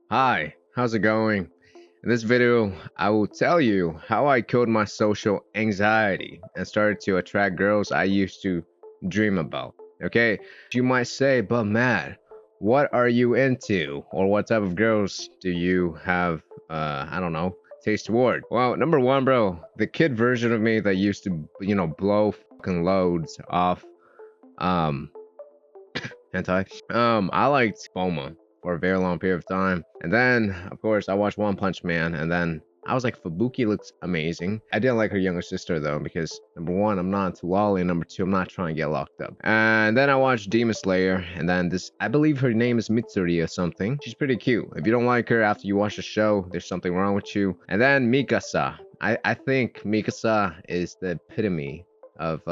Hi, how's it going? In this video, I will tell you how I killed my social anxiety and started to attract girls I used to dream about. Okay, you might say, but Matt, what are you into? Or what type of girls do you have, I don't know, taste toward? Well, number one, bro, the kid version of me that used to, blow fucking loads off, um, hentai. I liked Boma for a very long period of time. And then, of course, I watched One Punch Man, and then I was like, Fubuki looks amazing. I didn't like her younger sister though, because number one, I'm not into lolly, and number two, I'm not trying to get locked up. And then I watched Demon Slayer, and then this, I believe her name is Mitsuri or something. She's pretty cute. If you don't like her after you watch the show, there's something wrong with you. And then Mikasa. I think Mikasa is the epitome of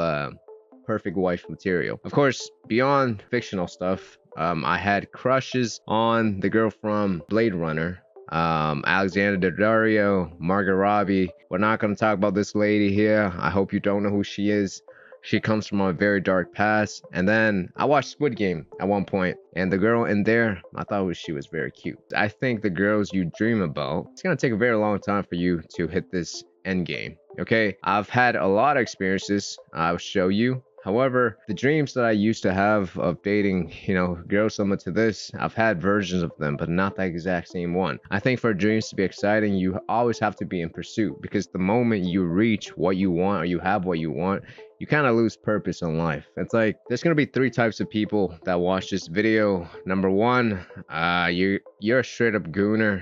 perfect wife material. Of course, beyond fictional stuff, I had crushes on the girl from Blade Runner, Alexander Daddario, Margot Robbie. We're not going to talk about this lady here. I hope you don't know who she is. She comes from a very dark past. And then I watched Squid Game at one point, and the girl in there, I thought she was very cute. I think the girls you dream about, it's going to take a very long time for you to hit this end game. Okay, I've had a lot of experiences. I'll show you. However, the dreams that I used to have of dating, girls similar to this, I've had versions of them, but not the exact same one. I think for dreams to be exciting, you always have to be in pursuit, because the moment you reach what you want or you have what you want, you kind of lose purpose in life. It's like there's gonna be three types of people that watch this video. Number one, you're a straight up gooner.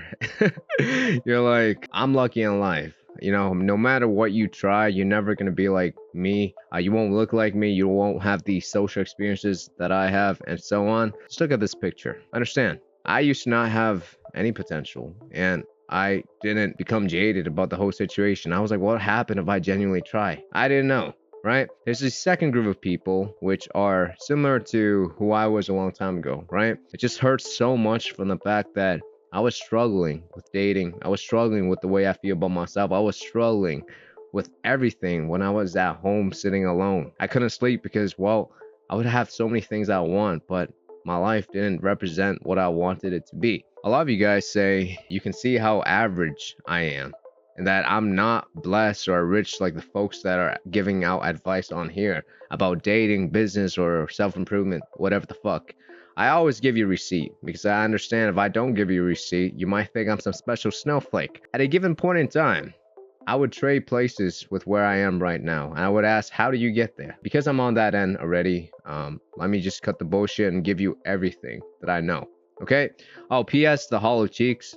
You're like, I'm lucky in life. No matter what you try, you're never going to be like me. You won't look like me. You won't have the social experiences that I have, and so on. Just look at this picture. Understand, I used to not have any potential, and I didn't become jaded about the whole situation. I was like, what happened if I genuinely try? I didn't know. Right? There's a second group of people which are similar to who I was a long time ago, right? It just hurts so much from the fact that I was struggling with dating. I was struggling with the way I feel about myself. I was struggling with everything when I was at home sitting alone. I couldn't sleep because, well, I would have so many things I want, but my life didn't represent what I wanted it to be. A lot of you guys say you can see how average I am, and that I'm not blessed or rich like the folks that are giving out advice on here about dating, business, or self-improvement, whatever the fuck. I always give you a receipt, because I understand if I don't give you a receipt, you might think I'm some special snowflake. At a given point in time, I would trade places with where I am right now, and I would ask, how do you get there? Because I'm on that end already, let me just cut the bullshit and give you everything that I know. Okay? Oh, P.S. the hollow cheeks.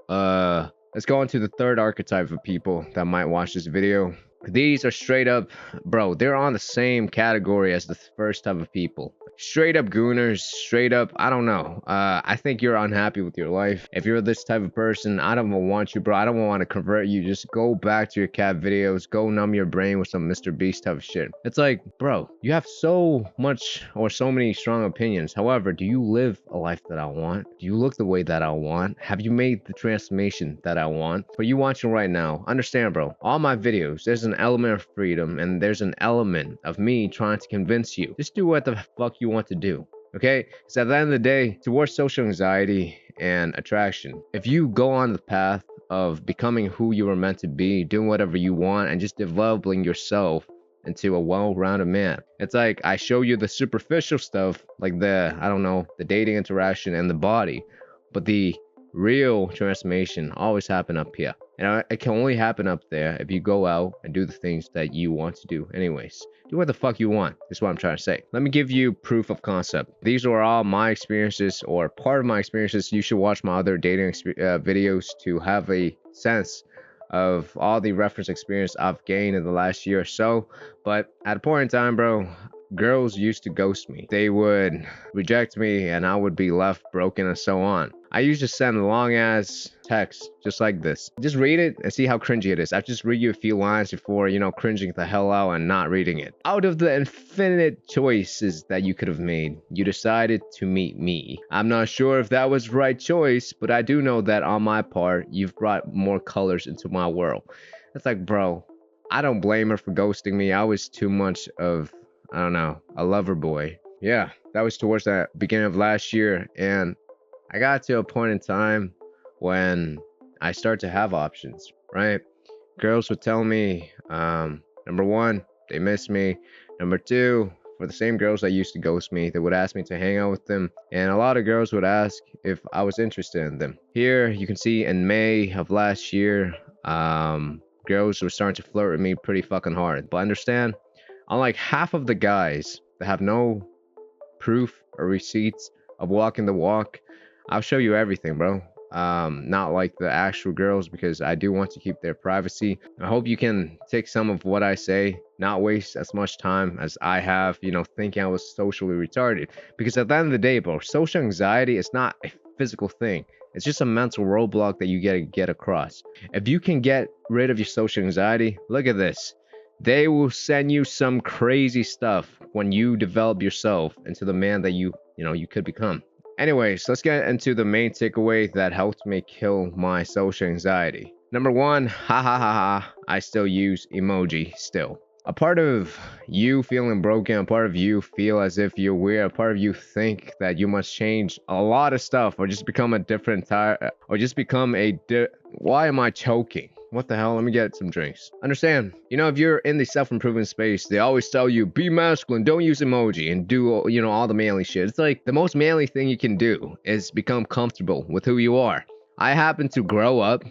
Let's go on to the third archetype of people that might watch this video. These are straight up, bro, they're on the same category as the first type of people. Straight up gooners, straight up, I don't know. I think you're unhappy with your life. If you're this type of person, I don't want you, bro. I don't want to convert you. Just go back to your cat videos. Go numb your brain with some Mr. Beast type of shit. It's like, bro, you have so much or so many strong opinions. However, do you live a life that I want? Do you look the way that I want? Have you made the transformation that I want? For you watching right now, understand, bro, all my videos, there's an element of freedom, and there's an element of me trying to convince you. Just do what the fuck you want to do. Okay? Because at the end of the day, towards social anxiety and attraction, if you go on the path of becoming who you were meant to be, doing whatever you want, and just developing yourself into a well-rounded man, it's like I show you the superficial stuff, like the, I don't know, the dating interaction and the body, but the real transformation always happen up here. And it can only happen up there if you go out and do the things that you want to do anyways. Do what the fuck you want, is what I'm trying to say. Let me give you proof of concept. These are all my experiences, or part of my experiences. You should watch my other dating videos to have a sense of all the reference experience I've gained in the last year or so. But at a point in time, bro, girls used to ghost me. They would reject me, and I would be left broken and so on. I used to send long ass texts just like this. Just read it and see how cringy it is. I just read you a few lines before, cringing the hell out and not reading it. Out of the infinite choices that you could have made, you decided to meet me. I'm not sure if that was the right choice, but I do know that on my part, you've brought more colors into my world. It's like, bro, I don't blame her for ghosting me. I was too much of, I don't know, a lover boy. Yeah, that was towards the beginning of last year, and I got to a point in time when I start to have options, right? Girls would tell me, number one, they miss me. Number two, for the same girls that used to ghost me, they would ask me to hang out with them. And a lot of girls would ask if I was interested in them. Here, you can see in May of last year, girls were starting to flirt with me pretty fucking hard. But understand, unlike half of the guys that have no proof or receipts of walking the walk, I'll show you everything, bro. Not like the actual girls, because I do want to keep their privacy. I hope you can take some of what I say, not waste as much time as I have, thinking I was socially retarded. Because at the end of the day, bro, social anxiety is not a physical thing. It's just a mental roadblock that you gotta get across. If you can get rid of your social anxiety, look at this. They will send you some crazy stuff when you develop yourself into the man that you could become. Anyways, let's get into the main takeaway that helped me kill my social anxiety. Number one, ha ha ha ha, I still use emoji still. A part of you feeling broken, a part of you feel as if you're weird, a part of you think that you must change a lot of stuff or just become a different type, or just become why am I choking? What the hell? Let me get some drinks. Understand, if you're in the self-improvement space, they always tell you, be masculine, don't use emoji, and do, all the manly shit. It's like the most manly thing you can do is become comfortable with who you are. I happen to grow up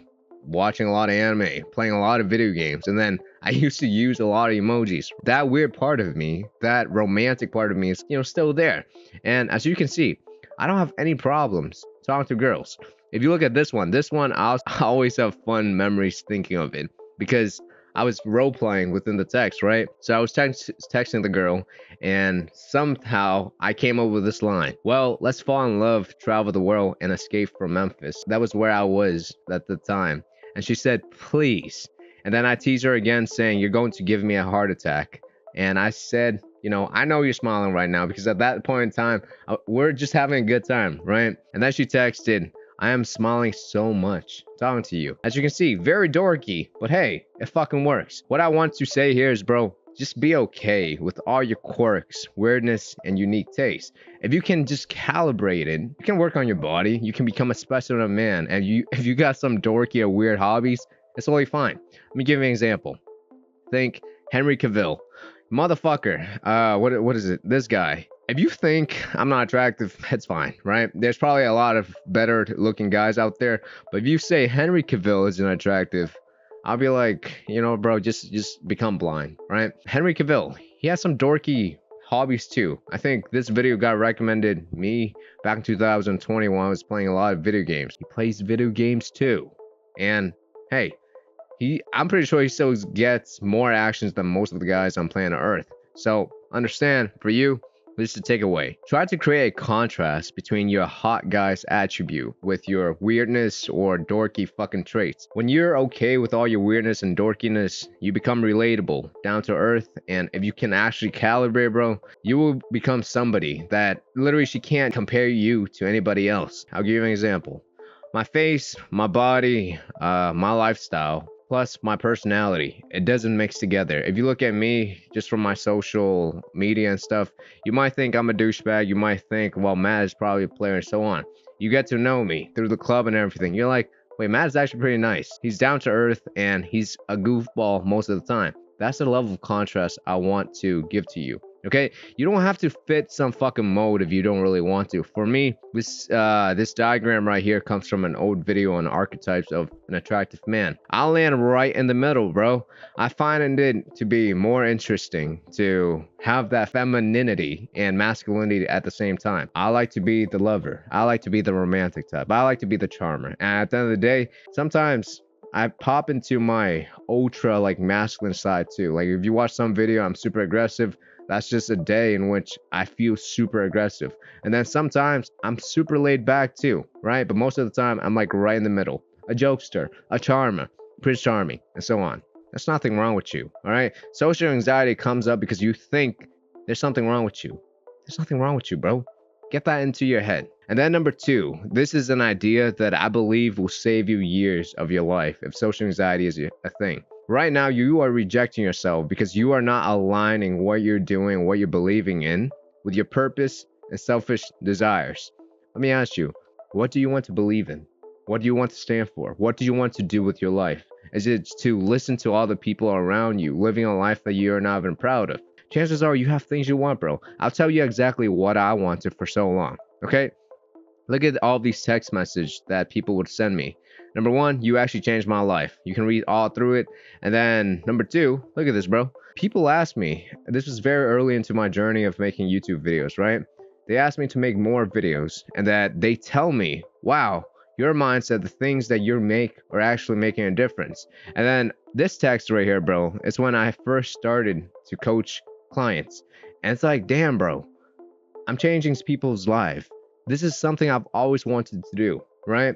watching a lot of anime, playing a lot of video games, and then I used to use a lot of emojis. That weird part of me, that romantic part of me is, still there. And as you can see, I don't have any problems talking to girls. If you look at this one, I always have fun memories thinking of it, because I was role playing within the text, right? So I was texting the girl, and somehow I came up with this line. Well, let's fall in love, travel the world, and escape from Memphis. That was where I was at the time. And she said, please. And then I teased her again, saying, you're going to give me a heart attack. And I said, I know you're smiling right now, because at that point in time, we're just having a good time, right? And then she texted, I am smiling so much talking to you. As you can see, very dorky, but hey, it fucking works. What I want to say here is, bro, just be okay with all your quirks, weirdness, and unique tastes. If you can just calibrate it, you can work on your body, you can become a special man. And if you got some dorky or weird hobbies, it's totally fine. Let me give you an example. Think Henry Cavill. Motherfucker, what is it? This guy. If you think I'm not attractive, it's fine, right? There's probably a lot of better looking guys out there, but if you say Henry Cavill isn't attractive, I'll be like, bro, just become blind, right? Henry Cavill, he has some dorky hobbies too. I think this video got recommended me back in 2020 when I was playing a lot of video games. He plays video games too, and hey, I'm pretty sure he still gets more actions than most of the guys on planet Earth. So understand, for you, this is a takeaway. Try to create a contrast between your hot guy's attribute with your weirdness or dorky fucking traits. When you're okay with all your weirdness and dorkiness, you become relatable, down to earth, and if you can actually calibrate, bro, you will become somebody that literally she can't compare you to anybody else. I'll give you an example. My face, my body, my lifestyle, plus my personality, it doesn't mix together. If you look at me just from my social media and stuff, you might think I'm a douchebag. You might think, well, Matt is probably a player and so on. You get to know me through the club and everything. You're like, wait, Matt is actually pretty nice. He's down to earth and he's a goofball most of the time. That's the level of contrast I want to give to you. Okay, you don't have to fit some fucking mold if you don't really want to. For me, this diagram right here comes from an old video on archetypes of an attractive man. I'll land right in the middle, bro. I find it to be more interesting to have that femininity and masculinity at the same time. I like to be the lover. I like to be the romantic type. I like to be the charmer. And at the end of the day, sometimes I pop into my ultra masculine side too. Like if you watch some video, I'm super aggressive. That's just a day in which I feel super aggressive. And then sometimes I'm super laid back too, right? But most of the time I'm right in the middle. A jokester, a charmer, Prince Charming, and so on. There's nothing wrong with you, all right? Social anxiety comes up because you think there's something wrong with you. There's nothing wrong with you, bro. Get that into your head. And then number two, this is an idea that I believe will save you years of your life if social anxiety is a thing. Right now, you are rejecting yourself because you are not aligning what you're doing, what you're believing in with your purpose and selfish desires. Let me ask you, what do you want to believe in? What do you want to stand for? What do you want to do with your life? Is it to listen to all the people around you living a life that you're not even proud of? Chances are you have things you want, bro. I'll tell you exactly what I wanted for so long. Okay? Look at all these text messages that people would send me. Number one, you actually changed my life. You can read all through it. And then number two, look at this, bro. People ask me, this was very early into my journey of making YouTube videos, right? They asked me to make more videos, and that they tell me, wow, your mindset, the things that you make are actually making a difference. And then this text right here, bro, it's when I first started to coach clients. And it's like, damn, bro, I'm changing people's lives. This is something I've always wanted to do, right?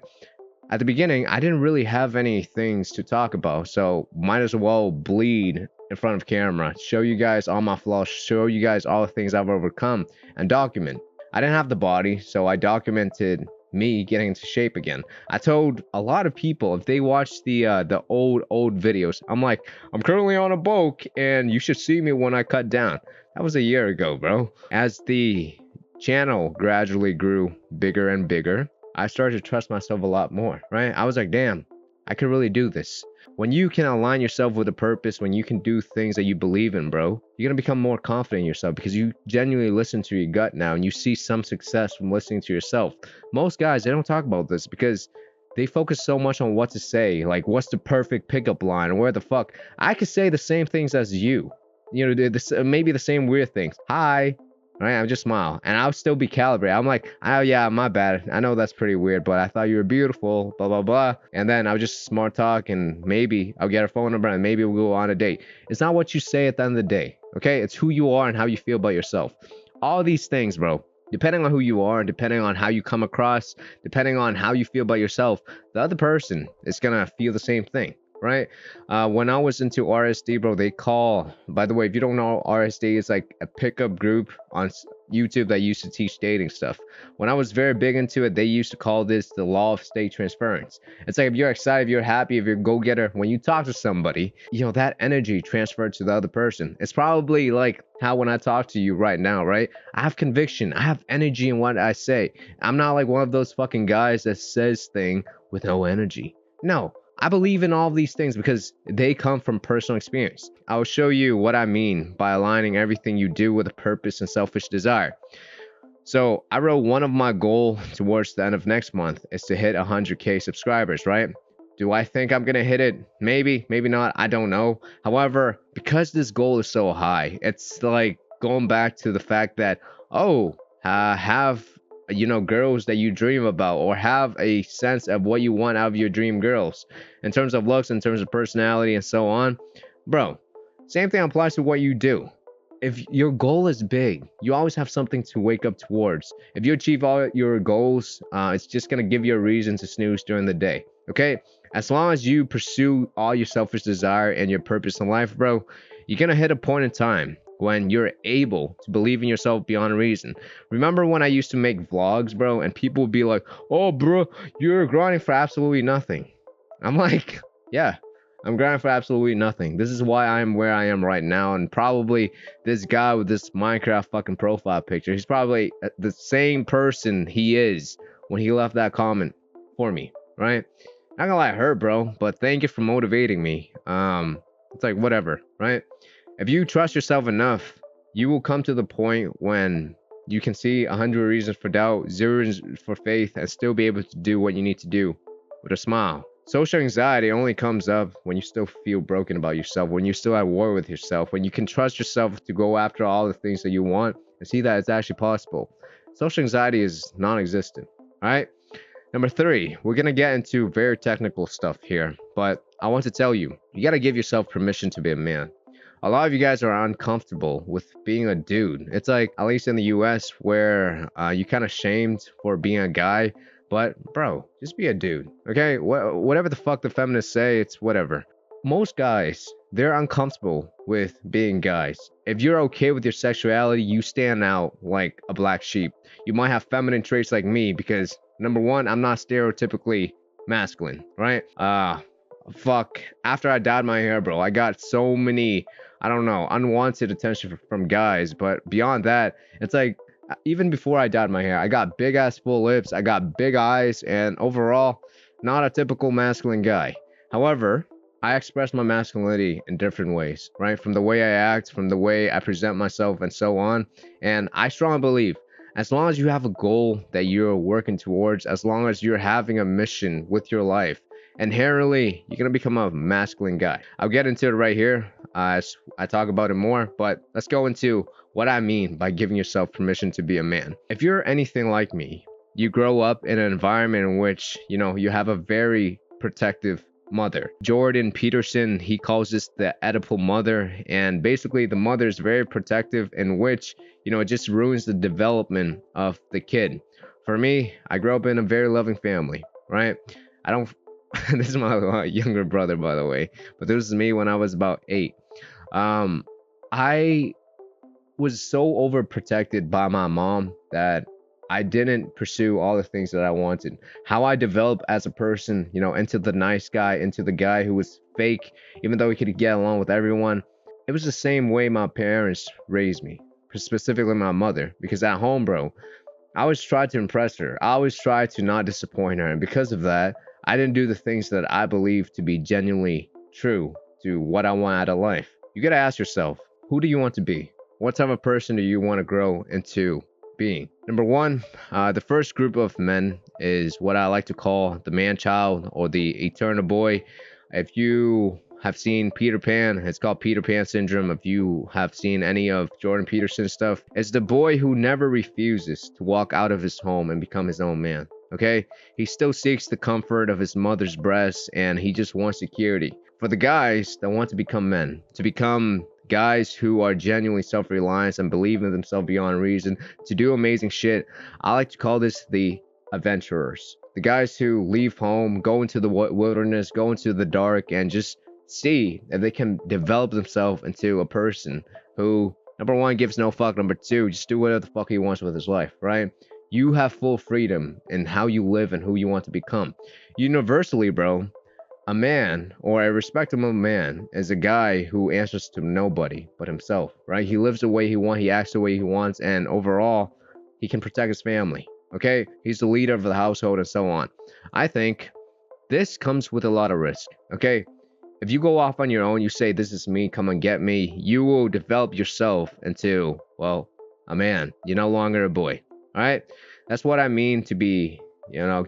At the beginning, I didn't really have any things to talk about, so might as well bleed in front of camera, show you guys all my flaws, show you guys all the things I've overcome, and document. I didn't have the body, so I documented me getting into shape again. I told a lot of people, if they watch the old videos, I'm like, I'm currently on a bulk, and you should see me when I cut down. That was a year ago, bro. As the channel gradually grew bigger and bigger, I started to trust myself a lot more, right? I was like, damn, I could really do this. When you can align yourself with a purpose, when you can do things that you believe in, bro, you're going to become more confident in yourself because you genuinely listen to your gut now and you see some success from listening to yourself. Most guys, they don't talk about this because they focus so much on what to say, like what's the perfect pickup line or where the fuck. I could say the same things as you. You know, maybe the same weird things. Hi. Right, I would just smile, and I'll still be calibrated. I'm like, oh yeah, my bad. I know that's pretty weird, but I thought you were beautiful, blah blah blah. And then I'll just smart talk, and maybe I'll get her phone number, and maybe we'll go on a date. It's not what you say at the end of the day, okay? It's who you are and how you feel about yourself. All these things, bro. Depending on who you are, depending on how you come across, depending on how you feel about yourself, the other person is gonna feel the same thing. Right? When I was into RSD, bro, they call, by the way, if you don't know, RSD is like a pickup group on YouTube that used to teach dating stuff. When I was very big into it, they used to call this the law of state transference. It's like if you're excited, if you're happy, if you're a go-getter, when you talk to somebody, you know, that energy transferred to the other person. It's probably like how when I talk to you right now, right? I have conviction. I have energy in what I say. I'm not like one of those fucking guys that says thing with no energy. No. I believe in all of these things because they come from personal experience. I'll show you what I mean by aligning everything you do with a purpose and selfish desire. So I wrote one of my goals towards the end of next month is to hit 100K subscribers, right? Do I think I'm going to hit it? Maybe, maybe not. I don't know. However, because this goal is so high, it's like going back to the fact that, have girls that you dream about, or have a sense of what you want out of your dream girls in terms of looks, in terms of personality, and so on. Bro, same thing applies to what you do. If your goal is big, you always have something to wake up towards. If you achieve all your goals, it's just going to give you a reason to snooze during the day. Okay? As long as you pursue all your selfish desire and your purpose in life, bro, you're going to hit a point in time when you're able to believe in yourself beyond reason. Remember when I used to make vlogs, bro, and people would be like, oh, bro, you're grinding for absolutely nothing. I'm like, yeah, I'm grinding for absolutely nothing. This is why I'm where I am right now. And probably this guy with this Minecraft fucking profile picture, he's probably the same person he is when he left that comment for me, right? Not gonna lie, it hurt, bro, but thank you for motivating me. It's like, whatever, right? If you trust yourself enough, you will come to the point when you can see 100 reasons for doubt, 0 reasons for faith, and still be able to do what you need to do with a smile. Social anxiety only comes up when you still feel broken about yourself, when you're still at war with yourself, when you can trust yourself to go after all the things that you want and see that it's actually possible. Social anxiety is non-existent, all right? Number 3, we're going to get into very technical stuff here, but I want to tell you, you got to give yourself permission to be a man. A lot of you guys are uncomfortable with being a dude. It's like, at least in the US, where you kind of shamed for being a guy. But, bro, just be a dude, okay? Whatever the fuck the feminists say, it's whatever. Most guys, they're uncomfortable with being guys. If you're okay with your sexuality, you stand out like a black sheep. You might have feminine traits like me because, number 1, I'm not stereotypically masculine, right? Fuck, after I dyed my hair, bro, I got so many, I don't know, unwanted attention from guys. But beyond that, it's like, even before I dyed my hair, I got big ass full lips, I got big eyes, and overall, not a typical masculine guy. However, I express my masculinity in different ways, right? From the way I act, from the way I present myself, and so on. And I strongly believe as long as you have a goal that you're working towards, as long as you're having a mission with your life, inherently, you're going to become a masculine guy. I'll get into it right here as I talk about it more, but let's go into what I mean by giving yourself permission to be a man. If you're anything like me, you grow up in an environment in which, you have a very protective mother. Jordan Peterson, he calls this the Oedipal mother, and basically the mother is very protective, in which, it just ruins the development of the kid. For me, I grew up in a very loving family, right? I don't this is my younger brother, by the way, but this is me when I was about 8. I was so overprotected by my mom that I didn't pursue all the things that I wanted. How I developed as a person, into the nice guy, into the guy who was fake, even though he could get along with everyone. It was the same way my parents raised me, specifically my mother, because at home, bro, I always tried to impress her. I always tried to not disappoint her. And because of that, I didn't do the things that I believe to be genuinely true to what I want out of life. You gotta ask yourself, who do you want to be? What type of person do you want to grow into being? Number one, the first group of men is what I like to call the man child or the eternal boy. If you have seen Peter Pan, it's called Peter Pan syndrome. If you have seen any of Jordan Peterson's stuff, it's the boy who never refuses to walk out of his home and become his own man. Okay, he still seeks the comfort of his mother's breast, and he just wants security. For the guys that want to become men, to become guys who are genuinely self-reliant and believe in themselves beyond reason, to do amazing shit, I like to call this the adventurers. The guys who leave home, go into the wilderness, go into the dark, and just see if they can develop themselves into a person who, number one, gives no fuck. Number two, just do whatever the fuck he wants with his life, right? You have full freedom in how you live and who you want to become. Universally, bro, a man or a respectable man is a guy who answers to nobody but himself, right? He lives the way he wants, he acts the way he wants, and overall, he can protect his family, okay? He's the leader of the household and so on. I think this comes with a lot of risk, okay? If you go off on your own, you say, this is me, come and get me, you will develop yourself into, well, a man. You're no longer a boy, all right? That's what I mean to be,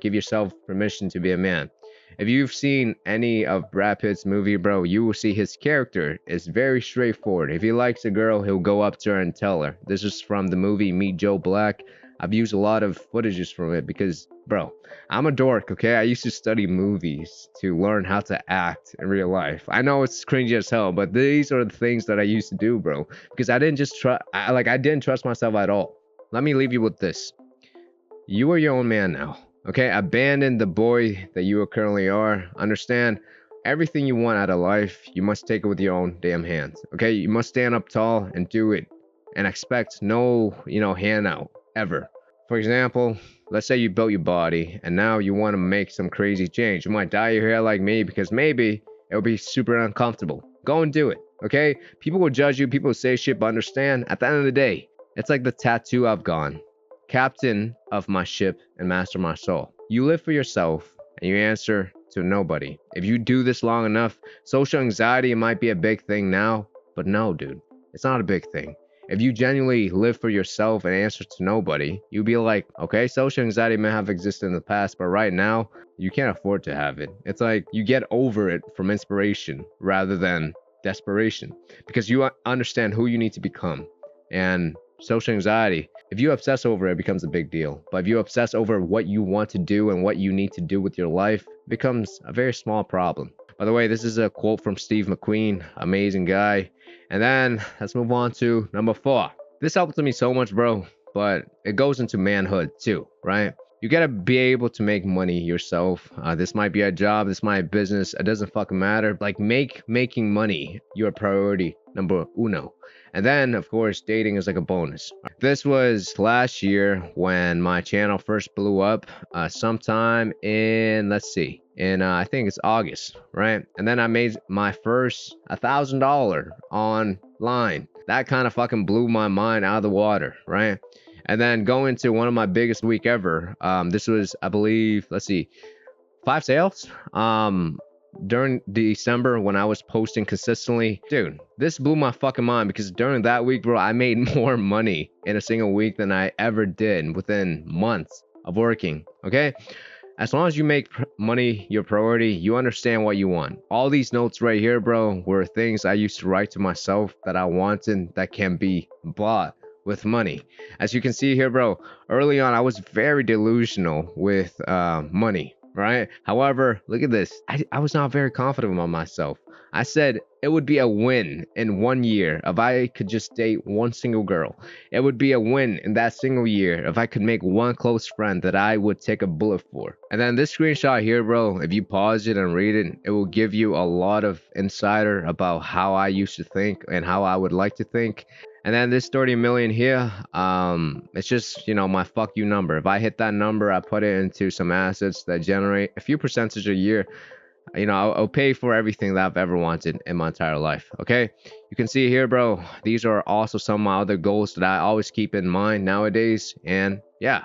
give yourself permission to be a man. If you've seen any of Brad Pitt's movie, bro, you will see his character is very straightforward. If he likes a girl, he'll go up to her and tell her. This is from the movie Meet Joe Black. I've used a lot of footages from it because, bro, I'm a dork, okay? I used to study movies to learn how to act in real life. I know it's cringy as hell, but these are the things that I used to do, bro. Because I didn't just trust, I didn't trust myself at all. Let me leave you with this. You are your own man now, okay? Abandon the boy that you currently are. Understand, everything you want out of life, you must take it with your own damn hands, okay? You must stand up tall and do it and expect no, handout ever. For example, let's say you built your body and now you want to make some crazy change. You might dye your hair like me because maybe it'll be super uncomfortable. Go and do it, okay? People will judge you, people will say shit, but understand, at the end of the day, it's like the tattoo I've gone. Captain of my ship and master my soul. You live for yourself and you answer to nobody. If you do this long enough, social anxiety might be a big thing now, but no, dude, it's not a big thing. If you genuinely live for yourself and answer to nobody, you'll be like, okay, social anxiety may have existed in the past, but right now, you can't afford to have it. It's like you get over it from inspiration rather than desperation because you understand who you need to become. And social anxiety, if you obsess over it, it becomes a big deal. But if you obsess over what you want to do and what you need to do with your life, it becomes a very small problem. By the way, this is a quote from Steve McQueen, amazing guy. And then let's move on to number 4. This helped me so much, bro, but it goes into manhood too, right? You gotta be able to make money yourself. This might be a job, this might be business, it doesn't fucking matter. Like making money your priority number uno. And then, of course, dating is like a bonus. This was last year when my channel first blew up, sometime in, I think it's August, right? And then I made my first $1,000 online. That kind of fucking blew my mind out of the water, right? And then going to one of my biggest week ever. This was, I believe, 5 sales. During December when I was posting consistently, dude, this blew my fucking mind because during that week, bro, I made more money in a single week than I ever did within months of working. Okay, as long as you make money your priority, you understand what you want. All these notes right here, bro, were things I used to write to myself that I wanted that can be bought with money. As you can see here, bro, early on I was very delusional with money, right? However, look at this. I was not very confident about myself. I said it would be a win in 1 year if I could just date one single girl. It would be a win in that single year if I could make one close friend that I would take a bullet for. And then this screenshot here, bro, if you pause it and read it, it will give you a lot of insider about how I used to think and how I would like to think. And then this 30 million here, it's just, you know, my fuck you number. If I hit that number, I put it into some assets that generate a few percentage a year. You know, I'll pay for everything that I've ever wanted in my entire life. Okay, you can see here, bro, these are also some of my other goals that I always keep in mind nowadays. And yeah,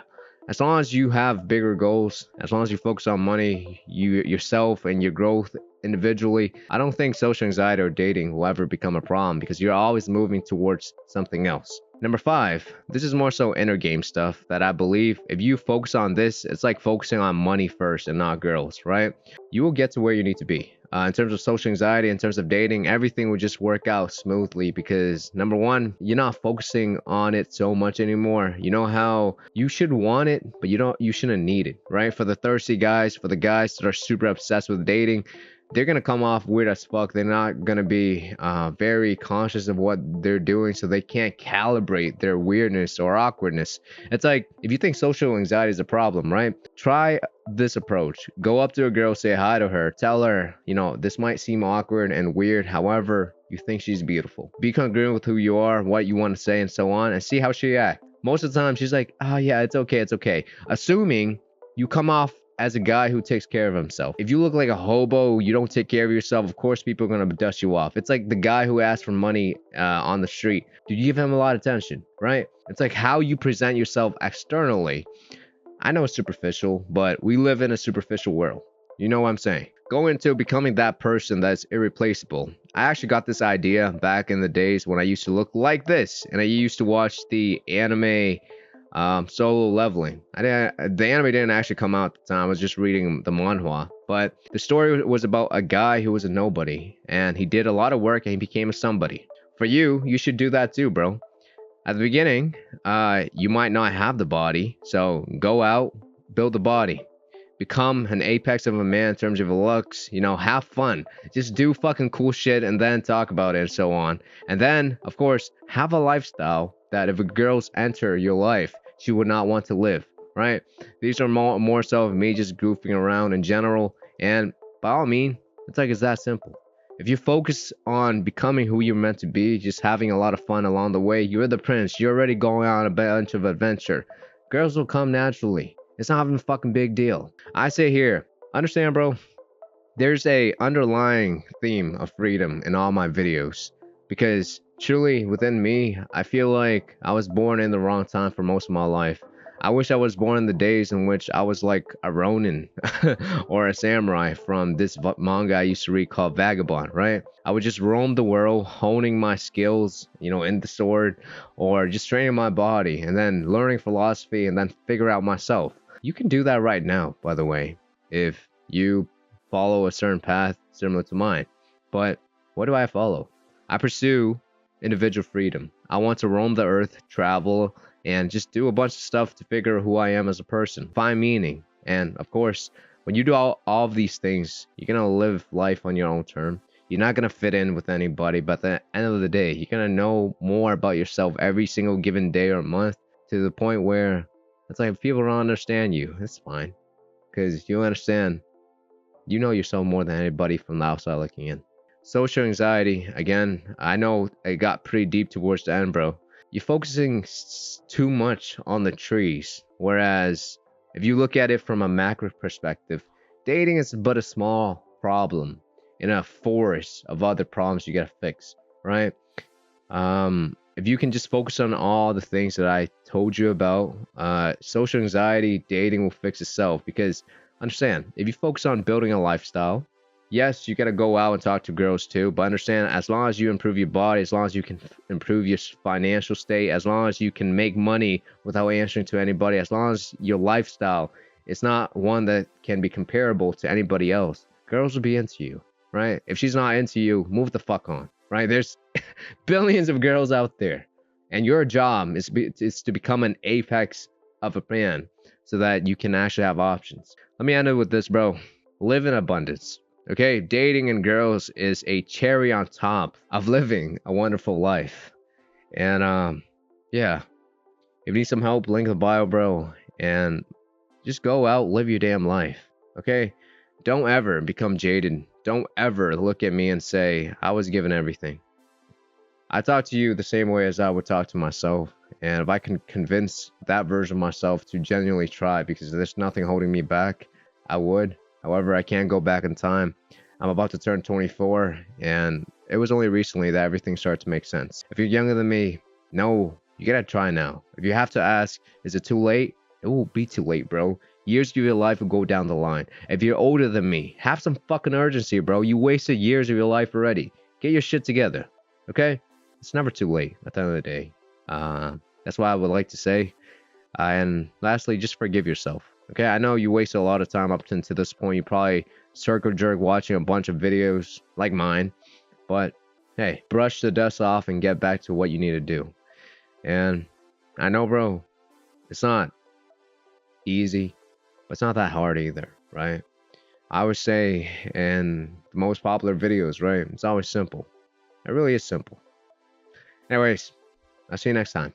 as long as you have bigger goals, as long as you focus on money, yourself and your growth individually, I don't think social anxiety or dating will ever become a problem because you're always moving towards something else. Number 5, this is more so inner game stuff that I believe if you focus on this, it's like focusing on money first and not girls, right? You will get to where you need to be. In terms of social anxiety, in terms of dating, everything will just work out smoothly because number 1, you're not focusing on it so much anymore. You know how you should want it, but you shouldn't need it, right? For the thirsty guys, for the guys that are super obsessed with dating, they're gonna come off weird as fuck. They're not gonna be very conscious of what they're doing, so they can't calibrate their weirdness or awkwardness. It's like if you think social anxiety is a problem, right? Try this approach. Go up to a girl, say hi to her, tell her, you know, this might seem awkward and weird, however, you think she's beautiful. Be congruent with who you are, what you want to say, and so on, and see how she acts. Most of the time, she's like, oh yeah, it's okay, it's okay. Assuming you come off as a guy who takes care of himself. If you look like a hobo, you don't take care of yourself, of course people are going to dust you off. It's like the guy who asked for money on the street. Do you give him a lot of attention, right? It's like how you present yourself externally. I know it's superficial, but we live in a superficial world. You know what I'm saying? Go into becoming that person that's irreplaceable. I actually got this idea back in the days when I used to look like this, and I used to watch the anime Solo Leveling. The anime didn't actually come out at the time. I was just reading the manhwa, but the story was about a guy who was a nobody, and he did a lot of work and he became a somebody. For you, you should do that too, bro. At the beginning, you might not have the body, so go out, build the body. Become an apex of a man in terms of looks, you know, have fun. Just do fucking cool shit and then talk about it and so on. And then, of course, have a lifestyle that if a girl's enter your life, she would not want to live, right? These are more so of me just goofing around in general. And by all means, it's that simple. If you focus on becoming who you're meant to be, just having a lot of fun along the way, you're the prince. You're already going on a bunch of adventure. Girls will come naturally. It's not even a fucking big deal. I say here, understand, bro, there's a underlying theme of freedom in all my videos. Because truly, within me, I feel like I was born in the wrong time for most of my life. I wish I was born in the days in which I was like a Ronin or a samurai from this manga I used to read called Vagabond, right? I would just roam the world, honing my skills, you know, in the sword, or just training my body and then learning philosophy and then figure out myself. You can do that right now, by the way, if you follow a certain path similar to mine. But what do I follow? I pursue individual freedom. I want to roam the earth, travel, and just do a bunch of stuff to figure who I am as a person, find meaning. And of course, when you do all of these things, you're going to live life on your own term. You're not going to fit in with anybody, but at the end of the day, you're going to know more about yourself every single given day or month to the point where it's like if people don't understand you, it's fine. Because you understand, you know yourself more than anybody from the outside looking in. Social anxiety, again, I know it got pretty deep towards the end, bro. You're focusing too much on the trees, whereas if you look at it from a macro perspective, dating is but a small problem in a forest of other problems you gotta fix, right? If you can just focus on all the things that I told you about, social anxiety, dating will fix itself. Because understand, if you focus on building a lifestyle, yes, you got to go out and talk to girls too, but understand, as long as you improve your body, as long as you can improve your financial state, as long as you can make money without answering to anybody, as long as your lifestyle is not one that can be comparable to anybody else, girls will be into you, right? If she's not into you, move the fuck on, right? There's billions of girls out there, and your job is to become an apex of a man so that you can actually have options. Let me end it with this, bro. Live in abundance. Okay, dating and girls is a cherry on top of living a wonderful life. And yeah, if you need some help, link in the bio, bro. And just go out, live your damn life. Okay? Don't ever become jaded. Don't ever look at me and say, I was given everything. I talk to you the same way as I would talk to myself. And if I can convince that version of myself to genuinely try, because there's nothing holding me back, I would. However, I can't go back in time. I'm about to turn 24, and it was only recently that everything started to make sense. If you're younger than me, no, you gotta try now. If you have to ask, is it too late? It will be too late, bro. Years of your life will go down the line. If you're older than me, have some fucking urgency, bro. You wasted years of your life already. Get your shit together, okay? It's never too late at the end of the day. That's what I would like to say. And lastly, just forgive yourself. Okay, I know you wasted a lot of time up to this point. You probably circle jerk watching a bunch of videos like mine. But hey, brush the dust off and get back to what you need to do. And I know, bro, it's not easy, but it's not that hard either, right? I would say in the most popular videos, right? It's always simple. It really is simple. Anyways, I'll see you next time.